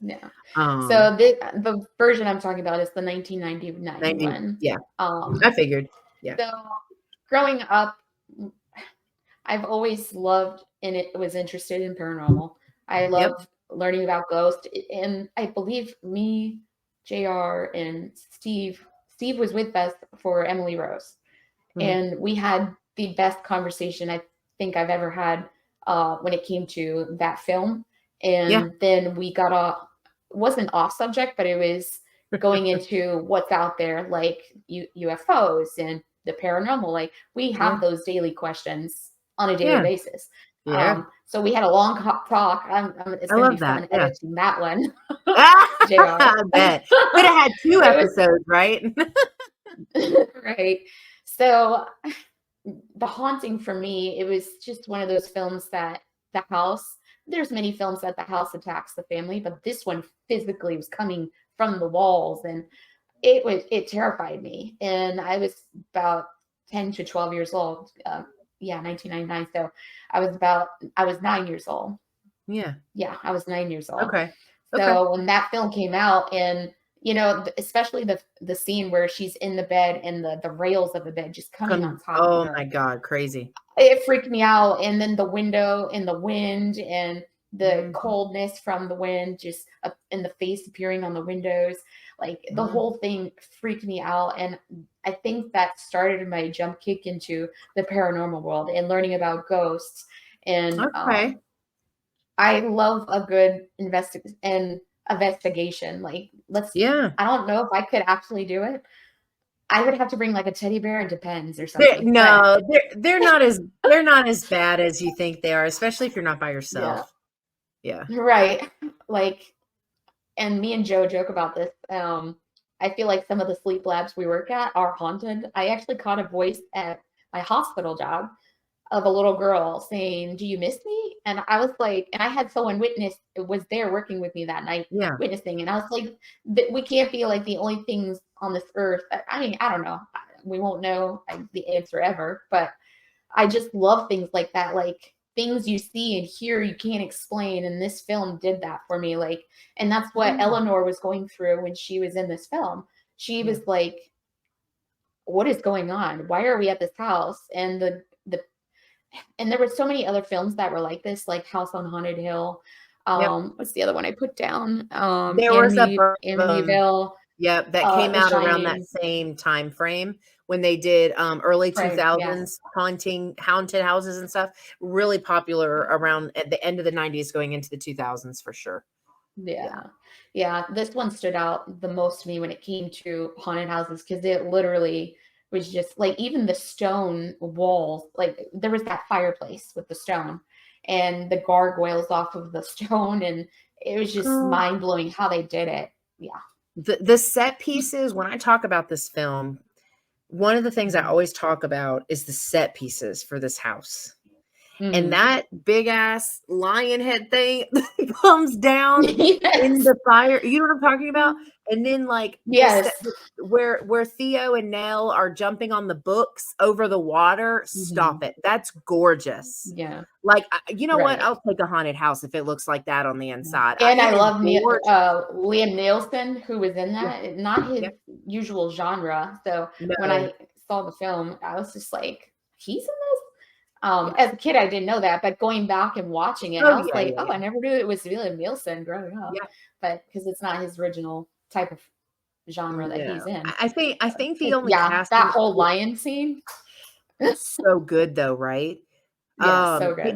yeah. Um, So the version I'm talking about is the 1999 90, one. yeah, Um, I figured. Yeah. so growing up, I've always loved and it was interested in paranormal. I Yep. love learning about ghosts, and I believe me, JR, and Steve was with us for Emily Rose. Mhm. And we had the best conversation I think I've ever had when it came to that film. Yeah. And then we got off, wasn't off subject, but it was going into what's out there, like UFOs and the paranormal. Like we Yeah. have those daily questions on a daily Yeah. basis. Yeah. So we had a long talk. It's I going to be love that. fun Yeah. editing that one, JR. I bet. Could have had 2 It was episodes, right? right. So the haunting for me, it was just one of those films that the house, there's many films that the house attacks the family, but this one physically was coming from the walls and it terrified me. And I was about 10 to 12 years old. Yeah, 1999. So I was 9 years old. Yeah. Yeah, I was 9 years old. Okay. Okay. So when that film came out, and especially the scene where she's in the bed and the rails of the bed just coming on top of Oh my her, God, crazy. it freaked me out. And then the window and the wind and the Mhm, coldness from the wind just in the face appearing on the windows, like the mhm. whole thing freaked me out. And I think that started my jump kick into the paranormal world and learning about ghosts. And Okay. I love a good investigation. Like, Yeah. I don't know if I could actually do it. I would have to bring like a teddy bear. It depends or something. But They're not as bad as you think they are, especially if you're not by yeah, yourself. Yeah. right. Like, and me and Joe joke about this. I feel like some of the sleep labs we work at are haunted. I actually caught a voice at my hospital job of a little girl saying, "Do you miss me?" And I was like, and I had someone was there working with me that night Yeah. witnessing, and I was like, we can't be like the only things on this earth. I mean, I don't know. We won't know the answer ever, but I just love things like that, like things you see and hear you can't explain. And this film did that for me. Like, and that's what Yeah. Eleanor was going through when she was in this film. She Yeah. was like, what is going on? Why are we at this house? And and there were so many other films that were like this, like House on Haunted Hill. Yep. What's the other one I put down? There was a bunch of them. Amityville, Yep, that came The out around that Shining. same time frame when they did early Right. Yes. 2000s haunted houses and stuff. Really popular around at the end of the 90s going into the 2000s for sure. Yeah. Yeah. Yeah. This one stood out the most to me when it came to haunted houses because it literally was just like even the stone walls, like there was that fireplace with the stone and the gargoyles off of the stone. And it was just Girl, mind blowing how they did it. Yeah. the set pieces, when I talk about this film, one of the things I Mhm. always talk about is the set pieces for this house. And Mhm. that big ass lion head thing that comes down in Yes. the fire, you know what I'm talking about? And then like Yes. where Theo and Nell are jumping on the books over the water, stop Mhm. it. That's gorgeous. Yeah. Like, you know what? Right. I'll take a haunted house if it looks like that on the inside. And I It is love gorgeous. Liam Nielsen, who was in Yeah, that. Not his yeah. usual genre. So when No. I saw the film, I was just like, he's in this? Yeah. As a kid, I didn't know that, but going back and watching it, Oh, I was yeah, like, yeah, oh, yeah. I never knew it was Liam Nielsen growing up, Yeah. but because it's not his original type of genre that No. he's in. I think the But only yeah, that casting whole lion scene, so good though, right? yeah, so The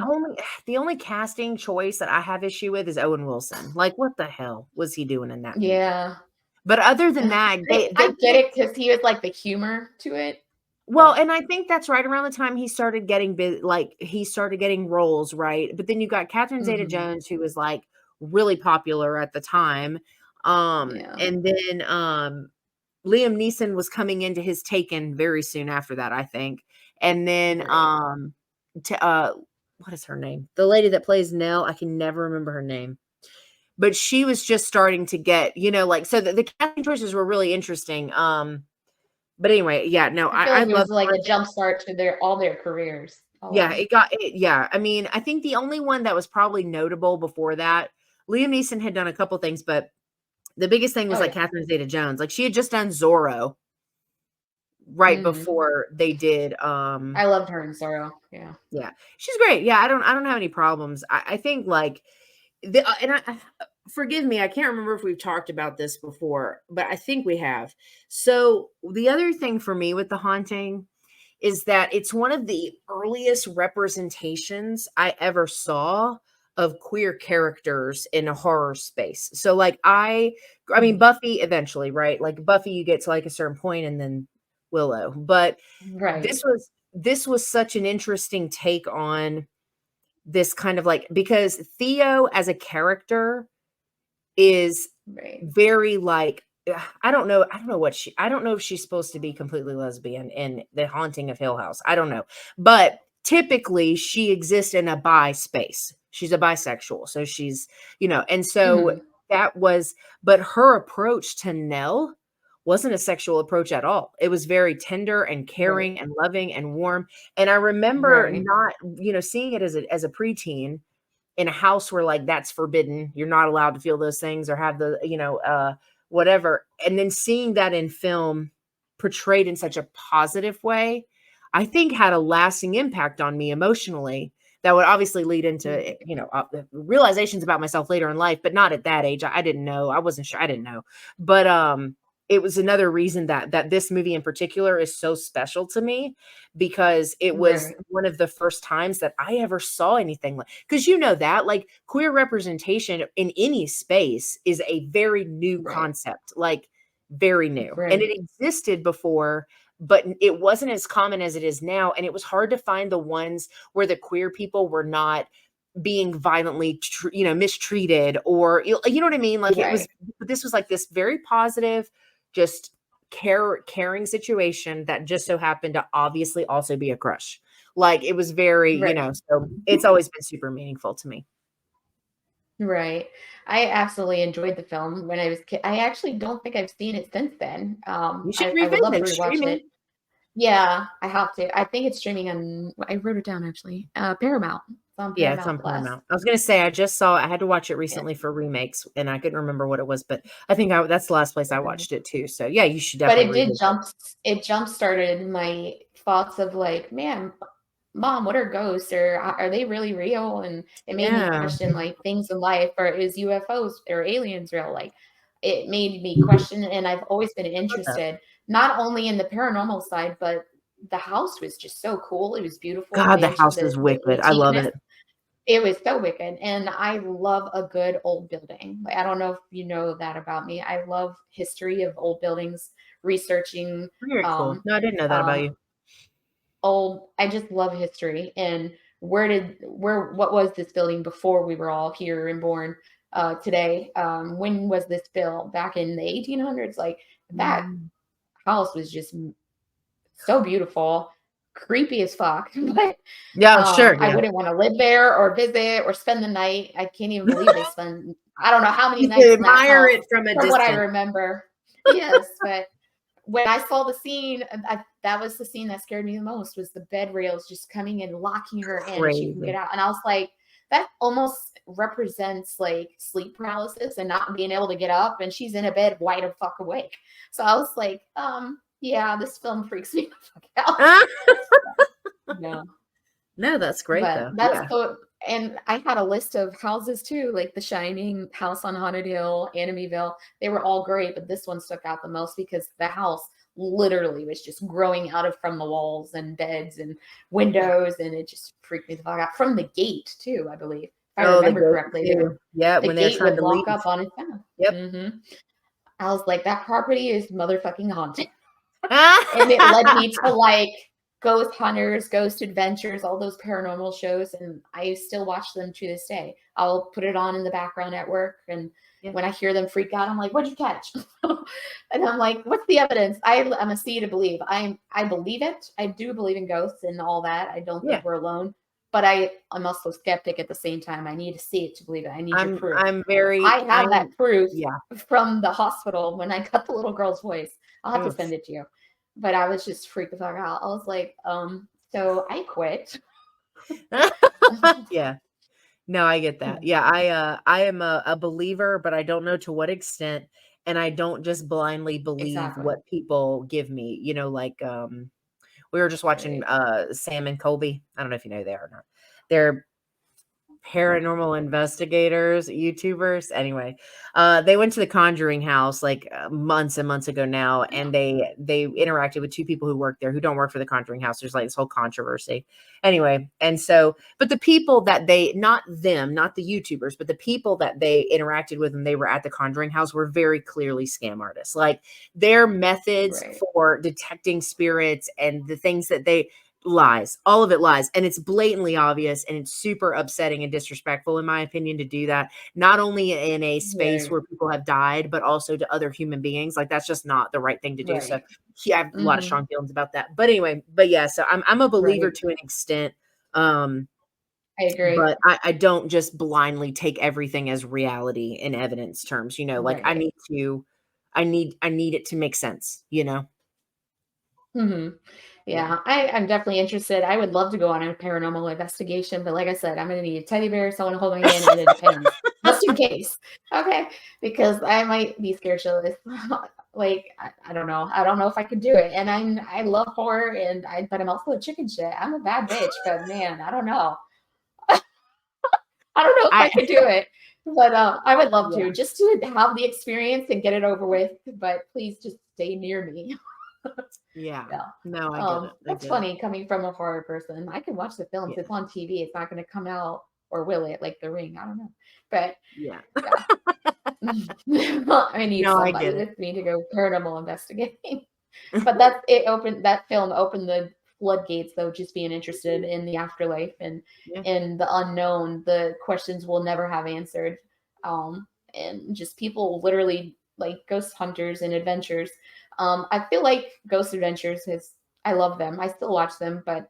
good. only casting choice that I have issue with is Owen Wilson. Like, what the hell was he doing in that movie? Yeah. But other than that, I they get picked it because he was like the humor to it, well, but and I think that's right around the time he started getting like he started getting roles, right? But then you got Catherine mhm, Zeta-Jones, who was like really popular at the time. yeah, And then Liam Neeson was coming into his Taken very soon after that, I think. And then right. to what is her name? The lady that plays Nell, I can never remember her name. But she was just starting to get, like so the casting choices were really interesting. But anyway, yeah, no, I feel I like it love was like a jump start to all their careers, all of yeah, them. yeah. I mean, I think the only one that was probably notable before that, Liam Neeson had done a couple things, but the biggest thing was Oh like yeah. Catherine Zeta-Jones. Like she had just done Zorro right Mhm. before they did I loved her in Sorrow. Yeah. yeah. She's great. Yeah, I don't have any problems. I think like the and forgive me, I can't remember if we've talked about this before, but I think we have. So the other thing for me with The Haunting is that it's one of the earliest representations I ever saw of queer characters in a horror space. So like I mean Mhm. Buffy eventually, right? Like Buffy you get to like a certain point and then Willow. But Right. this was such an interesting take on this kind of like because Theo as a character is Right. very like I don't know if she's supposed to be completely lesbian in The Haunting of Hill House. I don't know. But typically she exists in a bi space. She's a bisexual. So she's, and so Mhm. that was but her approach to Nell wasn't a sexual approach at all. It was very tender and Right. caring and loving and warm. And I remember Right. not, seeing it as a preteen in a house where like that's forbidden. You're not allowed to feel those things or have the, whatever. And then seeing that in film portrayed in such a positive way, I think had a lasting impact on me emotionally that would obviously lead into, Right. realizations about myself later in life, but not at that age. I didn't know. I wasn't sure. I didn't know. But it was another reason that this movie in particular is so special to me, because it was Right. one of the first times that I ever saw anything like, because that like queer representation in any space is a very new Right. concept, like very new. And Right. it existed before, but it wasn't as common as it is now. And it was hard to find the ones where the queer people were not being violently, mistreated, or, you know what I mean? Like Right. this was like this very positive, just caring situation that just so happened to obviously also be a crush. Like it was very, Right. so it's always been super meaningful to me. Right. I absolutely enjoyed the film when I was kid. I actually don't think I've seen it since then. You should I would revisit love to it. rewatch Streaming. it. Yeah, I have to. I think it's streaming on, I wrote it down actually. Paramount. It's on Yeah, it's on Paramount Plus. Paramount. I was gonna say I had to watch it Yeah. recently for remakes, and I couldn't remember what it was, but I think that's the last place I watched it too. So yeah, you should But definitely revisit. it jump started my thoughts of like, man, mom, what are ghosts, or are they really real? And it made me Yeah, question like things in life, or is UFOs or aliens real? Like it made me question, and I've always been I love that. interested, not only in the paranormal side, but the house was just so cool. It was beautiful. God, the house is The wicked. I love antiqueness. it. It was so wicked, and I love a good old building. Like, I don't know if you know that about me. I love history of old buildings, researching, Very cool. um, No, I didn't know that about um, you. old. I just love history and what was this building before we were all here and born today? When was this built? Back in the 1800s? Like that Mm. house was just so beautiful, creepy as fuck, but Yeah, sure, I yeah. wouldn't want to live there or visit or spend the night. I can't even believe they spend I don't know how many You could nights in that admire house it from a from what I distance. remember. Yes, but when I saw the scene, that was the scene that scared me the most, was the bed rails just coming and locking her in and she can get Crazy. out. And I was like, that almost represents like sleep paralysis and not being able to get up. And she's in a bed wide the fuck awake. So I was like, yeah, this film freaks me the fuck out. Yeah. No, that's great But though. that's Yeah. so, and I had a list of houses too, like The Shining, House on Haunted Hill, Amityville. They were all great, but this one stuck out the most because the house literally was just growing out of from the walls and beds and windows, and it just freaked me the fuck out. From the gate too, I believe. If I Oh, the remember goat correctly, too. Yeah, the when they're gate trying would to lock leave. up on its own. Yep. I was like, that property is motherfucking haunted. And it led me to like ghost hunters, ghost adventures, all those paranormal shows, and I still watch them to this day. I'll put it on in the background at work, and Yeah. when I hear them freak out, I'm like, "What'd you catch?" And I'm like, "What's the evidence?" I'm a see to believe. I believe it. I do believe in ghosts and all that. I don't Yeah. think we're alone, but I'm also skeptic at the same time. I need to see it to believe it. I need your proof. I'm very I have that proof yeah. from the hospital when I got the little girl's voice. I'll have to Oof. send it to you. But I was just freaked the fuck out. I was like, so I quit. Yeah. No, I get that. Hmm. Yeah, I am a believer, but I don't know to what extent, and I don't just blindly believe Exactly. what people give me. Like we were just watching Right. Sam and Colby. I don't know if you know they are or not. They're paranormal investigators, YouTubers. Anyway, they went to the Conjuring house like months and months ago now, and they interacted with two people who work there who don't work for the Conjuring house. There's like this whole controversy. Anyway, and so, but the people that not them, not the YouTubers, but the people that they interacted with and they were at the Conjuring house were very clearly scam artists. Like their methods Right. for detecting spirits and the things that they lies, all of it lies, and it's blatantly obvious, and it's super upsetting and disrespectful in my opinion to do that, not only in a space Right. where people have died but also to other human beings. Like that's just not the right thing to do. So Right. yeah, I have a lot of Hmm. strong feelings about that, but anyway, but yeah, so I'm a believer Right. to an extent, um I agree. but I don't just blindly take everything as reality in evidence terms, like Right. I need it to make sense, you know? Mm-hmm. Yeah, I'm definitely interested. I would love to go on a paranormal investigation, but like I said, I'm gonna need a teddy bear, someone to hold my hand, and it depends. Just in case. Okay. Because I might be scared shitless. Like I don't know. I don't know if I could do it. And I love horror but I'm also a chicken shit. I'm a bad bitch, but man, I don't know. I don't know if I I could do it. But I would love yeah. to just to have the experience and get it over with. But please just stay near me. Yeah. Yeah. No, I get it. I That's get it. funny coming from a horror person. I can watch the films. Yeah. It's on TV. It's not going to come out, or will it? Like The Ring. I don't know. But Yeah. yeah, I need No, I somebody get it. with me to go paranormal investigating. But that film opened the floodgates, though, just being interested in the afterlife and Yeah. in the unknown, the questions we'll never have answered. And just people literally like ghost hunters and adventures. I feel like Ghost Adventures I love them. I still watch them, but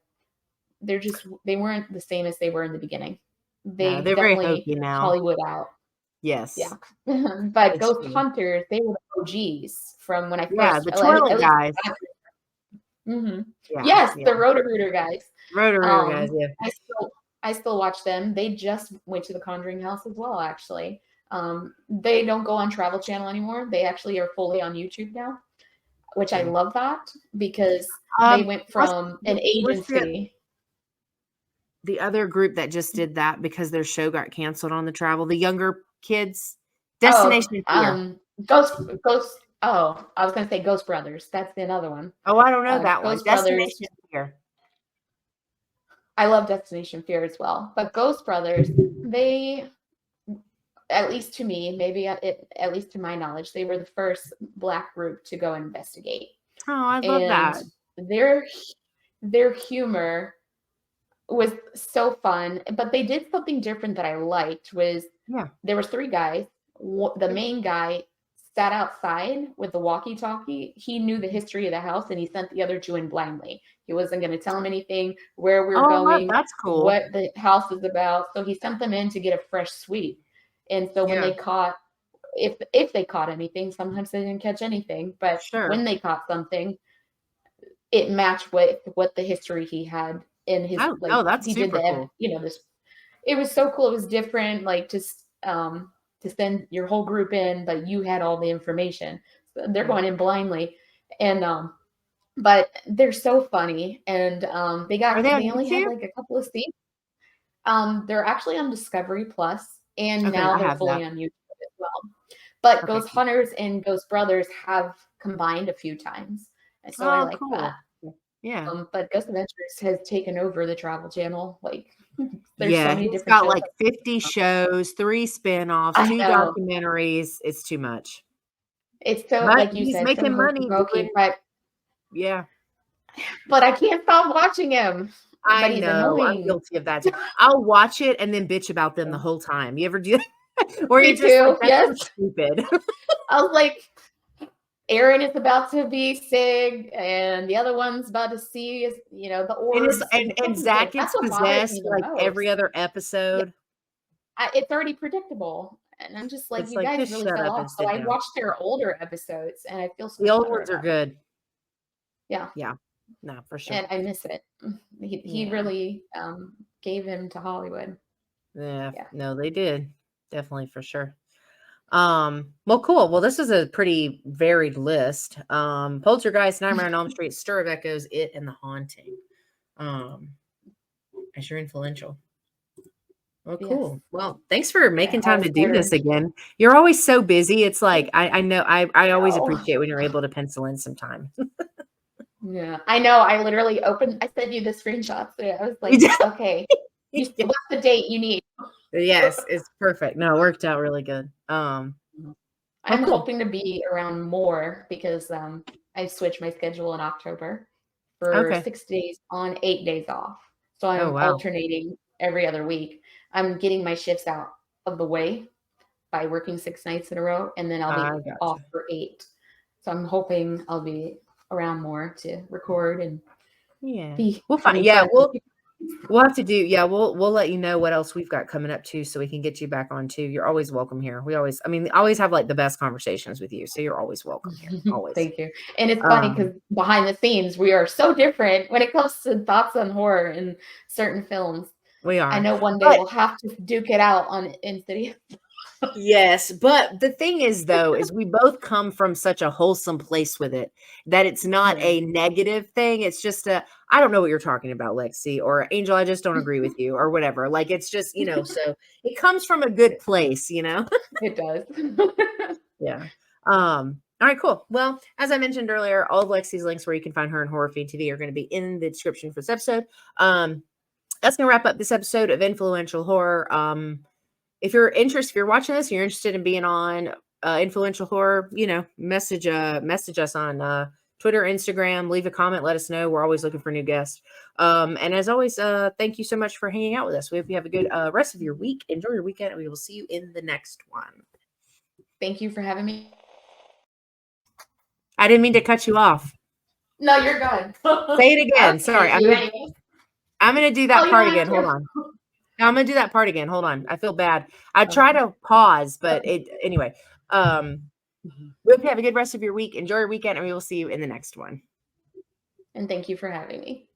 they weren't the same as they were in the beginning. No, They they're very definitely hokey now. Hollywood out. Yeah. Yes. But It's Ghost true. Hunters, they were the OGs from when I Yeah, first, the at Twilight least. guys. Hmm. Yeah, Yes, yeah. the Roto-Rooter guys. Roto-Rooter guys, Um, yeah. I still watch them. They just went to the Conjuring house as well, actually. They don't go on Travel Channel anymore. They actually are fully on YouTube now, which I Okay. love that because they went What's from an what's agency. the other group that just did that because their show got canceled on the travel? The younger kids? Oh, Destination Fear. Ghost. Oh, I was gonna say Ghost Brothers. That's another one. Oh, I don't know that one. Ghost Brothers. Destination Fear. I love Destination Fear as well, but Ghost Brothers, they, at least to me, maybe at least to my knowledge, they were the first Black group to go investigate, Oh, I love and that. their humor was so fun. But they did something different that I liked. Was Yeah. there was three guys. The main guy sat outside with the walkie-talkie. He knew the history of the house, and he sent the other two in blindly. He wasn't going to tell them anything, where we were Oh, going, that's cool. what the house is about. So he sent them in to get a fresh sweep. And so when Yeah. they caught, if they caught anything, sometimes they didn't catch anything, but when Sure. they caught something, it matched with what the history he had in his, Oh, like no, that's he did super the, cool. this. It was so cool. It was different, like just to send your whole group in, but you had all the information. So they're Yeah. going in blindly, and but they're so funny, and Are they on they only had YouTube? like a couple of seasons. They're actually on Discovery Plus, and Okay, now I they're have fully that. on YouTube as well. But Okay, Ghost cool. Hunters and Ghost Brothers have combined a few times, and so I Oh, like that. cool. Yeah. But Ghost Adventures has taken over the Travel Channel. Like, there's so Yeah, many he's different got shows. like 50 shows, 3 spin-offs, I 2 know. documentaries. It's too much. It's so, But like you he's said, so making hokey money pokey, doing yeah. but I can't stop watching him. I But he's know, I'm annoying. guilty of that too. I'll watch it and then bitch about them the Yeah. whole time. You ever do that? Or you're Me just like, too. "That's so Yes. stupid." I was like, Aaron is about to be Sig, and the other one's about to see, the And it's orbs. And and this is Zach that's gets what bothers me possessed the like every most. other Yeah, episode. it's already predictable. And I'm just like, It's you like, guys "Just really shut fell up off. and So sit I down." watched their older episodes, and I feel so The much old better ones are about it. good. Yeah. Yeah. No, for sure. And I miss it. He Yeah. really gave him to Hollywood. Yeah. Yeah. No, they did. Definitely for sure. Well, cool. Well, this is a pretty varied list. Poltergeist, Nightmare on Elm Street, Stir of Echoes, It, and The Haunting. As your influential. Well, Yes. cool. Well, thanks for making time All to do this scattered. again. You're always so busy. It's like I know I always No. appreciate when you're able to pencil in some time. Yeah, I know. I literally I sent you the screenshots. So I was like, okay, what's the date you need? Yes, it's perfect. No, it worked out really good. Well, I'm cool. hoping to be around more because I switched my schedule in October for Okay. 6 days on, 8 days off. So Oh, I'm wow. alternating every other week. I'm getting my shifts out of the way by working 6 nights in a row, and then I'll I be off gotcha. for 8. So I'm hoping I'll be around more to record and Yeah. be We'll find having yeah, fun with people. We'll have to do, yeah, we'll let you know what else we've got coming up too, so we can get you back on too. You're always welcome here. We always, I mean, always have like the best conversations with you. So you're always welcome here. Always. Thank you. And it's funny because behind the scenes, we are so different when it comes to thoughts on horror in certain films. We I are. know one day But we'll have to duke it out on Insidious. yes, but the thing is though, is we both come from such a wholesome place with it that it's not Right. a negative thing. It's just a, I don't know what you're talking about, Lexi, or Angel, I just don't agree with you, or whatever. Like it's just, so it comes from a good place, It does. Yeah. All right, cool. Well, as I mentioned earlier, all of Lexi's links where you can find her in Horror Fiend TV are going to be in the description for this episode. That's going to wrap up this episode of Influential Horror. If you're watching this, you're interested in being on Influential Horror, message us on Twitter, Instagram, leave a comment, let us know. We're always looking for new guests. And as always, thank you so much for hanging out with us. We hope you have a good rest of your week. Enjoy your weekend, and we will see you in the next one. Thank you for having me. I didn't mean to cut you off. No, you're good. Say it again. Sorry. I'm going to do that part again. Hold on. No, I'm going to do that part again. Hold on. I feel bad. I try to pause, but anyway. We hope you have a good rest of your week. Enjoy your weekend, and we will see you in the next one. And thank you for having me.